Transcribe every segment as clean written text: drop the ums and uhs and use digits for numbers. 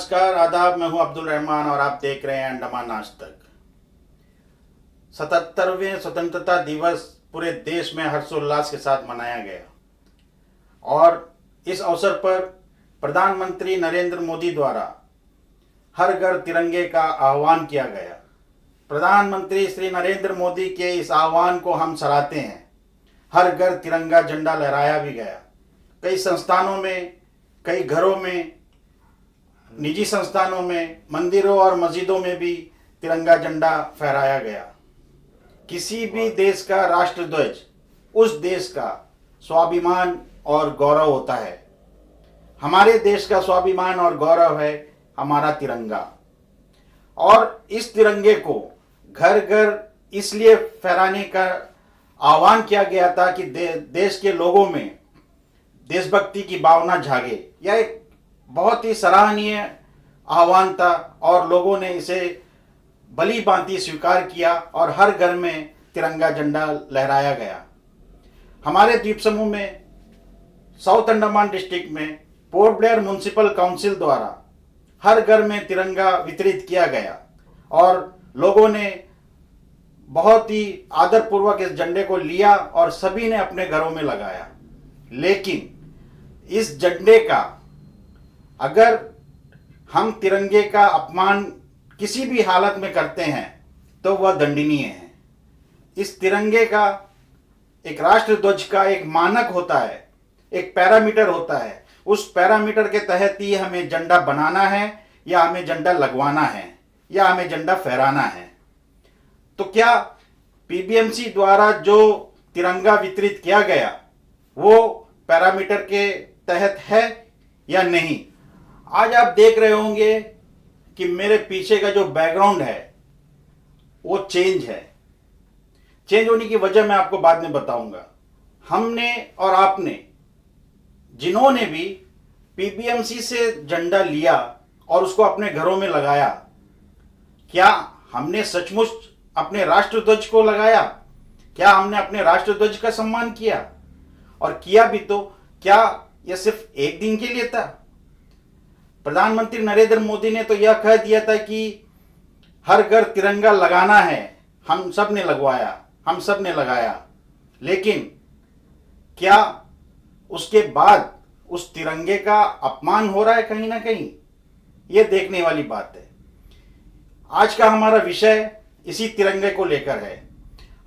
नमस्कार, आदाब। मैं हूं अब्दुल रहमान और आप देख रहे हैं अंडमान आज तक। 77वें स्वतंत्रता दिवस पूरे देश में हर्षोल्लास के साथ मनाया गया और इस अवसर पर प्रधानमंत्री नरेंद्र मोदी द्वारा हर घर तिरंगे का आह्वान किया गया। प्रधानमंत्री श्री नरेंद्र मोदी के इस आह्वान को हम सराहते हैं। हर घर तिरंगा झंडा लहराया भी गया। कई संस्थानों में, कई घरों में, निजी संस्थानों में, मंदिरों और मस्जिदों में भी तिरंगा झंडा फहराया गया। किसी भी देश का राष्ट्रध्वज उस देश का स्वाभिमान और गौरव होता है। हमारे देश का स्वाभिमान और गौरव है हमारा तिरंगा। और इस तिरंगे को घर घर इसलिए फहराने का आह्वान किया गया था कि देश के लोगों में देशभक्ति की भावना जागे। यह एक बहुत ही सराहनीय आह्वान था और लोगों ने इसे भली भांति स्वीकार किया और हर घर में तिरंगा झंडा लहराया गया। हमारे द्वीप समूह में साउथ अंडमान डिस्ट्रिक्ट में पोर्ट ब्लेयर म्युनिसिपल काउंसिल द्वारा हर घर में तिरंगा वितरित किया गया और लोगों ने बहुत ही आदरपूर्वक इस झंडे को लिया और सभी ने अपने घरों में लगाया। लेकिन इस झंडे का अगर हम तिरंगे का अपमान किसी भी हालत में करते हैं तो वह दंडनीय है। इस तिरंगे का, एक राष्ट्रध्वज का एक मानक होता है, एक पैरामीटर होता है। उस पैरामीटर के तहत ही हमें झंडा बनाना है या हमें झंडा लगवाना है या हमें झंडा फहराना है। तो क्या पीबीएमसी द्वारा जो तिरंगा वितरित किया गया वो पैरामीटर के तहत है या नहीं? आज आप देख रहे होंगे कि मेरे पीछे का जो बैकग्राउंड है वो चेंज है। चेंज होने की वजह मैं आपको बाद में बताऊंगा। हमने और आपने, जिन्होंने भी पीबीएमसी से झंडा लिया और उसको अपने घरों में लगाया, क्या हमने सचमुच अपने राष्ट्रध्वज को लगाया? क्या हमने अपने राष्ट्रध्वज का सम्मान किया? और किया भी तो क्या यह सिर्फ एक दिन के लिए था? प्रधानमंत्री नरेंद्र मोदी ने तो यह कह दिया था कि हर घर तिरंगा लगाना है। हम सब ने लगवाया, हम सब ने लगाया। लेकिन क्या उसके बाद उस तिरंगे का अपमान हो रहा है कहीं ना कहीं? यह देखने वाली बात है। आज का हमारा विषय इसी तिरंगे को लेकर है।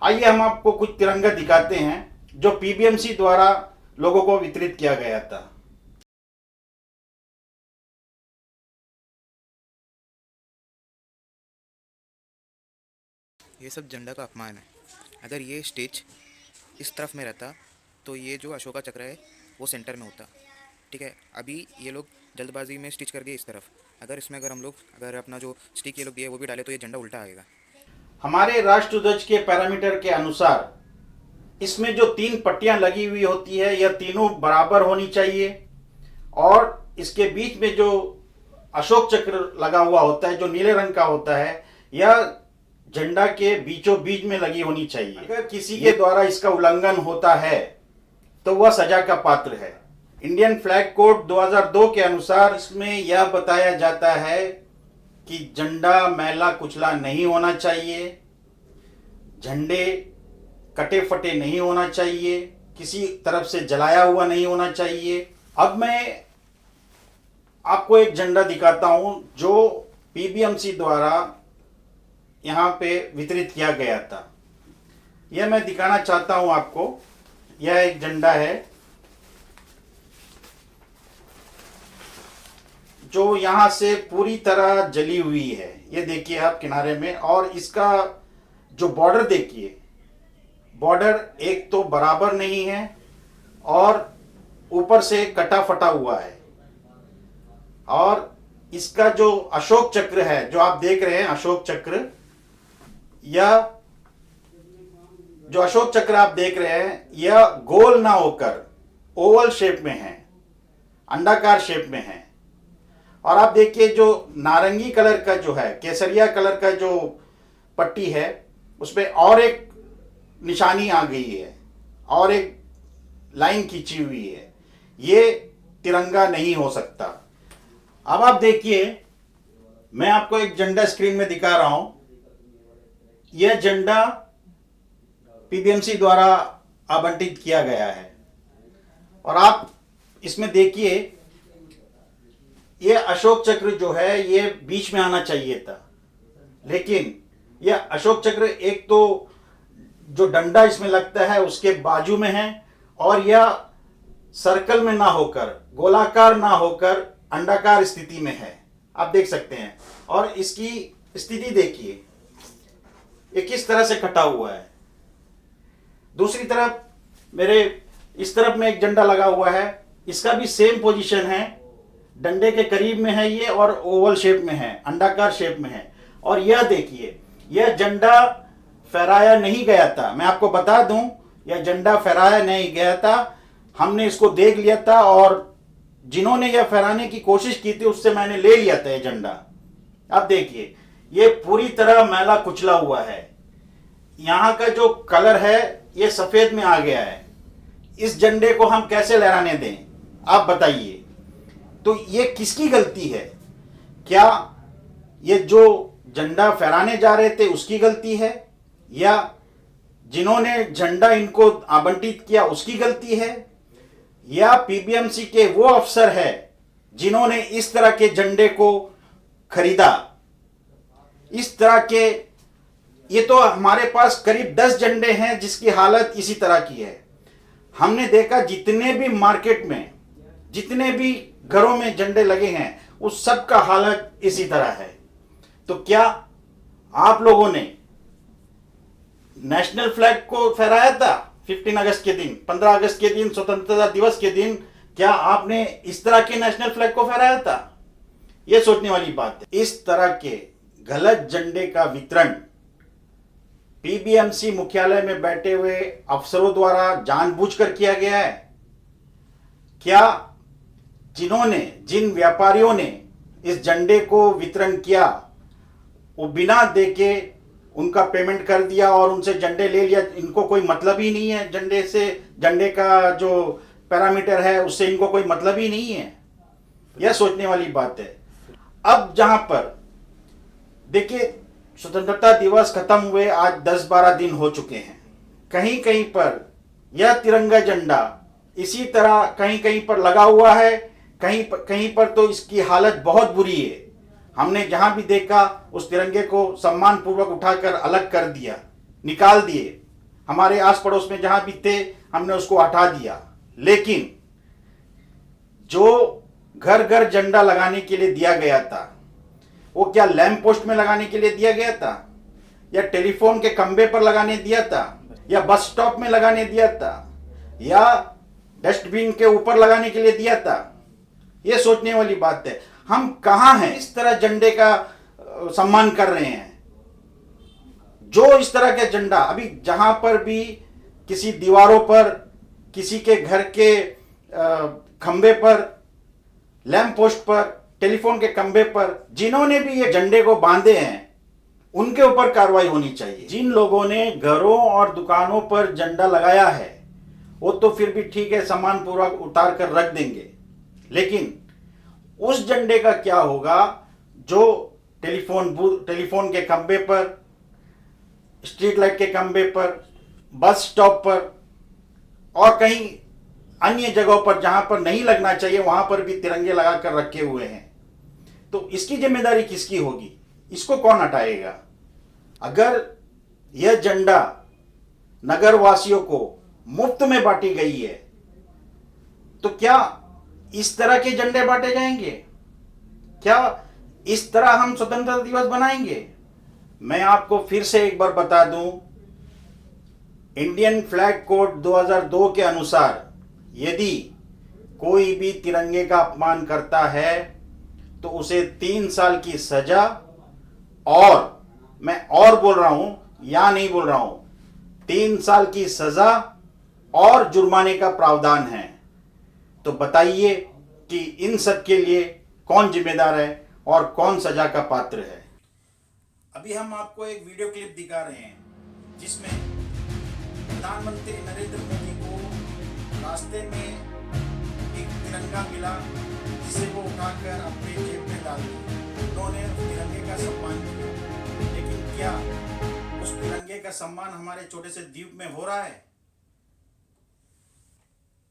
आइए हम आपको कुछ तिरंगा दिखाते हैं जो पीबीएमसी द्वारा लोगों को वितरित किया गया था। ये सब झंडा का अपमान है। अगर ये स्टेज इस तरफ में रहता तो ये जो अशोका चक्र है वो सेंटर में होता। ठीक है, अभी ये लोग जल्दबाजी में स्टिच कर दिए इस तरफ। अगर इसमें अगर अपना जो स्टिक ये लोग दिए वो भी डाले तो ये झंडा उल्टा आएगा। हमारे राष्ट्रध्वज के पैरामीटर के अनुसार इसमें जो 3 पट्टियां लगी हुई होती है यह तीनों बराबर होनी चाहिए और इसके बीच में जो अशोक चक्र लगा हुआ होता है जो नीले रंग का होता है, यह झंडा के बीचों बीच में लगी होनी चाहिए। अगर किसी के द्वारा इसका उल्लंघन होता है तो वह सजा का पात्र है। इंडियन फ्लैग कोड 2002 के अनुसार इसमें यह बताया जाता है कि झंडा मैला कुचला नहीं होना चाहिए, झंडे कटे फटे नहीं होना चाहिए, किसी तरफ से जलाया हुआ नहीं होना चाहिए। अब मैं आपको एक झंडा दिखाता हूं जो पीबीएमसी द्वारा यहाँ पे वितरित किया गया था। यह मैं दिखाना चाहता हूं आपको। यह एक झंडा है जो यहाँ से पूरी तरह जली हुई है। ये देखिए आप किनारे में, और इसका जो बॉर्डर देखिए, बॉर्डर एक तो बराबर नहीं है और ऊपर से कटा फटा हुआ है। और इसका जो अशोक चक्र है जो आप देख रहे हैं, अशोक चक्र, यह जो अशोक चक्र आप देख रहे हैं यह गोल ना होकर ओवल शेप में है, अंडाकार शेप में है। और आप देखिए जो नारंगी कलर का जो है, केसरिया कलर का जो पट्टी है उसमें और एक निशानी आ गई है और एक लाइन खींची हुई है। ये तिरंगा नहीं हो सकता। अब आप देखिए मैं आपको एक झंडा स्क्रीन में दिखा रहा हूं। यह झंडा पीबीएमसी द्वारा आवंटित किया गया है और आप इसमें देखिए, यह अशोक चक्र जो है ये बीच में आना चाहिए था, लेकिन यह अशोक चक्र एक तो जो डंडा इसमें लगता है उसके बाजू में है और यह सर्कल में ना होकर, गोलाकार ना होकर अंडाकार स्थिति में है। आप देख सकते हैं और इसकी स्थिति देखिए, ये किस तरह से कटा हुआ है। दूसरी तरफ मेरे इस तरफ में एक झंडा लगा हुआ है, इसका भी सेम पोजीशन है, डंडे के करीब में है ये और ओवल शेप में है, अंडाकार शेप में है। और यह देखिए, यह झंडा फहराया नहीं गया था। मैं आपको बता दूं, यह झंडा फहराया नहीं गया था। हमने इसको देख लिया था और जिन्होंने यह फहराने की कोशिश की थी उससे मैंने ले लिया था यह झंडा। अब देखिए, ये पूरी तरह मैला कुचला हुआ है। यहाँ का जो कलर है ये सफेद में आ गया है। इस झंडे को हम कैसे लहराने दें, आप बताइए। तो ये किसकी गलती है? क्या ये जो झंडा फहराने जा रहे थे उसकी गलती है, या जिन्होंने झंडा इनको आवंटित किया उसकी गलती है, या पीबीएमसी के वो अफसर है जिन्होंने इस तरह के झंडे को खरीदा? इस तरह के, ये तो हमारे पास करीब 10 झंडे हैं जिसकी हालत इसी तरह की है। हमने देखा जितने भी मार्केट में, जितने भी घरों में झंडे लगे हैं उस सब का हालत इसी तरह है। तो क्या आप लोगों ने नेशनल फ्लैग को फहराया था 15 अगस्त के दिन, 15 अगस्त के दिन, स्वतंत्रता दिवस के दिन? क्या आपने इस तरह के नेशनल फ्लैग को फहराया था? यह सोचने वाली बात है। इस तरह के गलत झंडे का वितरण पीबीएमसी मुख्यालय में बैठे हुए अफसरों द्वारा जानबूझकर किया गया है। क्या जिन व्यापारियों ने इस झंडे को वितरण किया वो बिना देके उनका पेमेंट कर दिया और उनसे झंडे ले लिया? इनको कोई मतलब ही नहीं है झंडे से, झंडे का जो पैरामीटर है उससे इनको कोई मतलब ही नहीं है। यह सोचने वाली बात है। अब जहां पर देखिए, स्वतंत्रता दिवस खत्म हुए आज 10-12 दिन हो चुके हैं। कहीं कहीं पर यह तिरंगा झंडा इसी तरह कहीं कहीं पर लगा हुआ है, कहीं पर तो इसकी हालत बहुत बुरी है। हमने जहां भी देखा उस तिरंगे को सम्मान पूर्वक उठाकर अलग कर दिया, निकाल दिए। हमारे आस पड़ोस में जहां भी थे हमने उसको हटा दिया। लेकिन जो घर घर झंडा लगाने के लिए दिया गया था वो क्या लैंप पोस्ट में लगाने के लिए दिया गया था, या टेलीफोन के खंबे पर लगाने दिया था, या बस स्टॉप में लगाने दिया था, या डस्टबिन के ऊपर लगाने के लिए दिया था? यह सोचने वाली बात है। हम कहां हैं इस तरह झंडे का सम्मान कर रहे हैं? जो इस तरह के झंडा अभी जहां पर भी किसी दीवारों पर, किसी के घर के खंबे पर, लैंप पोस्ट पर, टेलीफोन के खंबे पर जिन्होंने भी ये झंडे को बांधे हैं उनके ऊपर कार्रवाई होनी चाहिए। जिन लोगों ने घरों और दुकानों पर झंडा लगाया है वो तो फिर भी ठीक है, सम्मान पूर्वक उतार कर रख देंगे, लेकिन उस झंडे का क्या होगा जो टेलीफोन के खंबे पर, स्ट्रीट लाइट के खंबे पर, बस स्टॉप पर और कहीं अन्य जगहों पर जहां पर नहीं लगना चाहिए वहां पर भी तिरंगे लगाकर रखे हुए हैं? तो इसकी जिम्मेदारी किसकी होगी? इसको कौन हटाएगा? अगर यह झंडा नगर वासियों को मुफ्त में बांटी गई है तो क्या इस तरह के झंडे बांटे जाएंगे? क्या इस तरह हम स्वतंत्रता दिवस बनाएंगे? मैं आपको फिर से एक बार बता दूं, इंडियन फ्लैग कोड 2002 के अनुसार यदि कोई भी तिरंगे का अपमान करता है तो उसे 3 साल की सजा, और मैं और बोल रहा हूं या नहीं बोल रहा हूं, 3 साल की सजा और जुर्माने का प्रावधान है। तो बताइए कि इन सब के लिए कौन जिम्मेदार है और कौन सजा का पात्र है? अभी हम आपको एक वीडियो क्लिप दिखा रहे हैं जिसमें प्रधानमंत्री नरेंद्र मोदी को रास्ते में एक तिरंगा मिला जिसे वो उठाकर अपने जेब में डाल दिया। उन्होंने उस तिरंगे का सम्मान किया, लेकिन क्या उस तिरंगे का सम्मान हमारे छोटे से द्वीप में हो रहा है?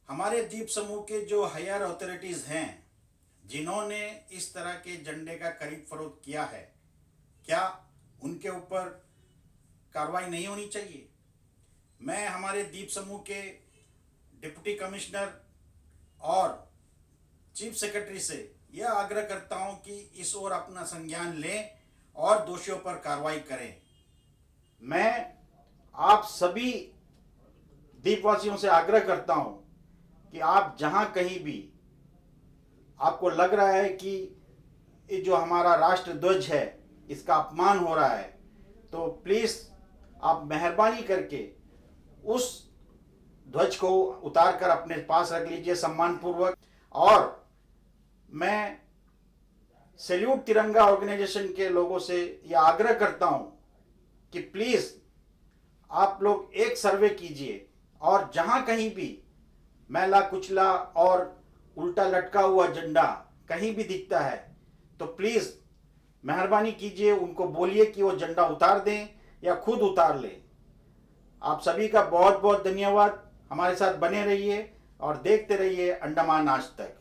हमारे द्वीप समूह के जो हायर अथॉरिटीज हैं, जिन्होंने इस तरह के झंडे का खरीद फरोख्त किया है, क्या उनके ऊपर कार्रवाई नहीं होनी चाहिए? मैं हमारे द्वीप समूह के डिप्टी कमिश्नर और चीफ सेक्रेटरी से यह आग्रह करता हूं कि इस ओर अपना संज्ञान लें और दोषियों पर कार्रवाई करें। मैं आप सभी द्वीपवासियों से आग्रह करता हूं कि आप जहां कहीं भी आपको लग रहा है कि ये जो हमारा राष्ट्र ध्वज है इसका अपमान हो रहा है, तो प्लीज़ आप मेहरबानी करके उस ध्वज को उतार कर अपने पास रख लीजिए सम्मानपूर्वक। और मैं सैल्यूट तिरंगा ऑर्गेनाइजेशन के लोगों से यह आग्रह करता हूं कि प्लीज़ आप लोग एक सर्वे कीजिए और जहां कहीं भी मैला कुचला और उल्टा लटका हुआ झंडा कहीं भी दिखता है तो प्लीज़ मेहरबानी कीजिए उनको बोलिए कि वो झंडा उतार दें या खुद उतार लें। आप सभी का बहुत बहुत धन्यवाद। हमारे साथ बने रहिए और देखते रहिए अंडमान आज तक।